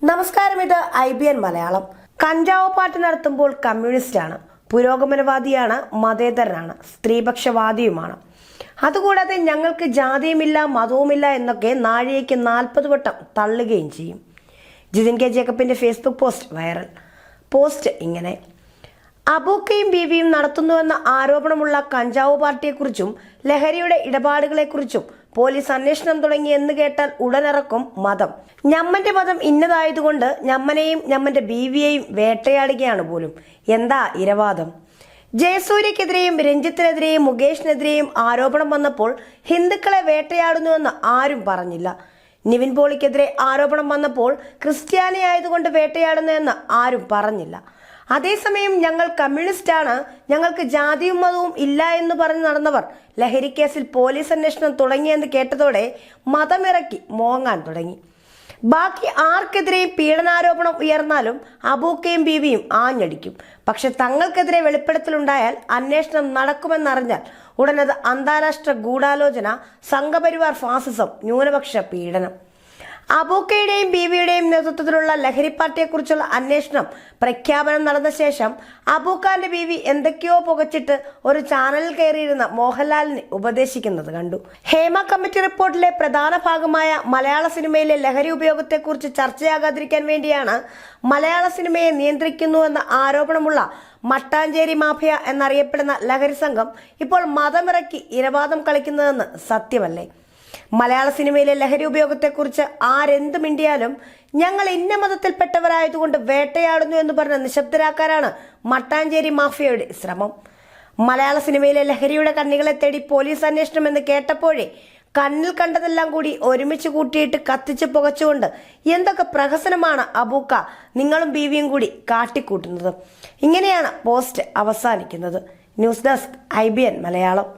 നമസ്കാരം, ഇത് IBN മലയാളം. കഞ്ചാവ് പാട്ട് നടത്തുമ്പോൾ കമ്മ്യൂണിസ്റ്റാണ്, പുരോഗമനവാദിയാണ്, മതേതരനാണ്, സ്ത്രീപക്ഷവാദിയുമാണ്. അതുകൂടാതെ ഞങ്ങൾക്ക് ജാതിയുമില്ല മതവുമില്ല എന്നൊക്കെ നാഴികയ്ക്ക് 40 വട്ടം തള്ളുകയും ചെയ്യും. ജിതിൻ കെ ജേക്കബിന്റെ ഫേസ്ബുക്ക് പോസ്റ്റ് വൈറൽ. പോസ്റ്റ് ഇങ്ങനെ: അബൂക്കയും ബീവിയും നടത്തുന്നുവെന്ന ആരോപണമുള്ള കഞ്ചാവ് പാർട്ടിയെക്കുറിച്ചും ലഹരിയുടെ ഇടപാടുകളെക്കുറിച്ചും പോലീസ് അന്വേഷണം തുടങ്ങി എന്ന് കേട്ടാൽ ഉടനിറക്കും മതം. ഞമ്മന്റെ മതം ഇന്നതായതുകൊണ്ട് ഞമ്മനെയും ഞമ്മന്റെ ബീവിയെയും വേട്ടയാടുകയാണ് പോലും. എന്താ ഇരവാദം? ജയസൂര്യക്കെതിരെയും രഞ്ജിത്തിനെതിരെയും മുകേഷിനെതിരെയും ആരോപണം വന്നപ്പോൾ ഹിന്ദുക്കളെ വേട്ടയാടുന്നുവെന്ന് ആരും പറഞ്ഞില്ല. നിവിൻ പോളിക്കെതിരെ ആരോപണം വന്നപ്പോൾ ക്രിസ്ത്യാനി ആയതുകൊണ്ട് വേട്ടയാടുന്നു എന്ന് ആരും പറഞ്ഞില്ല. അതേസമയം ഞങ്ങൾ കമ്മ്യൂണിസ്റ്റാണ്, ഞങ്ങൾക്ക് ജാതിയും മതവും ഇല്ല എന്ന് പറഞ്ഞ് നടന്നവർ ലഹരിക്കേസിൽ പോലീസ് അന്വേഷണം തുടങ്ങിയെന്ന് കേട്ടതോടെ മതമിറക്കി മോങ്ങാൻ തുടങ്ങി. ബാക്കി ആർക്കെതിരെയും പീഡനാരോപണം ഉയർന്നാലും അബൂക്കയും ബീവിയും ആഞ്ഞടിക്കും. പക്ഷെ തങ്ങൾക്കെതിരെ വെളിപ്പെടുത്തലുണ്ടായാൽ അന്വേഷണം നടക്കുമെന്നറിഞ്ഞാൽ ഉടനത് അന്താരാഷ്ട്ര ഗൂഢാലോചന, സംഘപരിവാർ ഫാസിസം, ന്യൂനപക്ഷ പീഡനം. അബൂക്കയുടെയും ബീവിയുടെയും നേതൃത്വത്തിലുള്ള ലഹരി പാർട്ടിയെക്കുറിച്ചുള്ള അന്വേഷണം പ്രഖ്യാപനം നടന്ന ശേഷം അബൂക്കാന്റെ ബീവി എന്തൊക്കെയോ പുകച്ചിട്ട് ഒരു ചാനലിൽ കയറിയിരുന്ന മോഹൻലാലിനെ ഉപദേശിക്കുന്നത് കണ്ടു. ഹേമ കമ്മിറ്റി റിപ്പോർട്ടിലെ പ്രധാന ഭാഗമായ മലയാള സിനിമയിലെ ലഹരി ഉപയോഗത്തെക്കുറിച്ച് ചർച്ചയാകാതിരിക്കാൻ വേണ്ടിയാണ് മലയാള സിനിമയെ നിയന്ത്രിക്കുന്നുവെന്ന ആരോപണമുള്ള മട്ടാഞ്ചേരി മാഫിയ എന്നറിയപ്പെടുന്ന ലഹരി സംഘം ഇപ്പോൾ മതമിറക്കി ഇരവാദം കളിക്കുന്നതെന്ന് സത്യമല്ലേ? മലയാള സിനിമയിലെ ലഹരി ഉപയോഗത്തെക്കുറിച്ച് ആരെന്ത് മിണ്ടിയാലും ഞങ്ങൾ ഇന്ന മതത്തിൽപ്പെട്ടവരായതുകൊണ്ട് വേട്ടയാടുന്നു എന്ന് പറഞ്ഞ് നിശബ്ദരാക്കാനാണ് മട്ടാഞ്ചേരി മാഫിയയുടെ ശ്രമം. മലയാള സിനിമയിലെ ലഹരിയുടെ കണ്ണികളെ തേടി പോലീസ് അന്വേഷണം എന്ന് കേട്ടപ്പോഴേ കണ്ണിൽ കണ്ടതെല്ലാം കൂടി ഒരുമിച്ച് കൂട്ടിയിട്ട് കത്തിച്ച് പുകച്ചുകൊണ്ട് എന്തൊക്കെ പ്രഹസനമാണ് അബൂക്ക, നിങ്ങളും ബീവിയും കൂടി കാട്ടിക്കൂട്ടുന്നത്. ഇങ്ങനെയാണ് പോസ്റ്റ് അവസാനിക്കുന്നത്. News desk IBN Malayalam.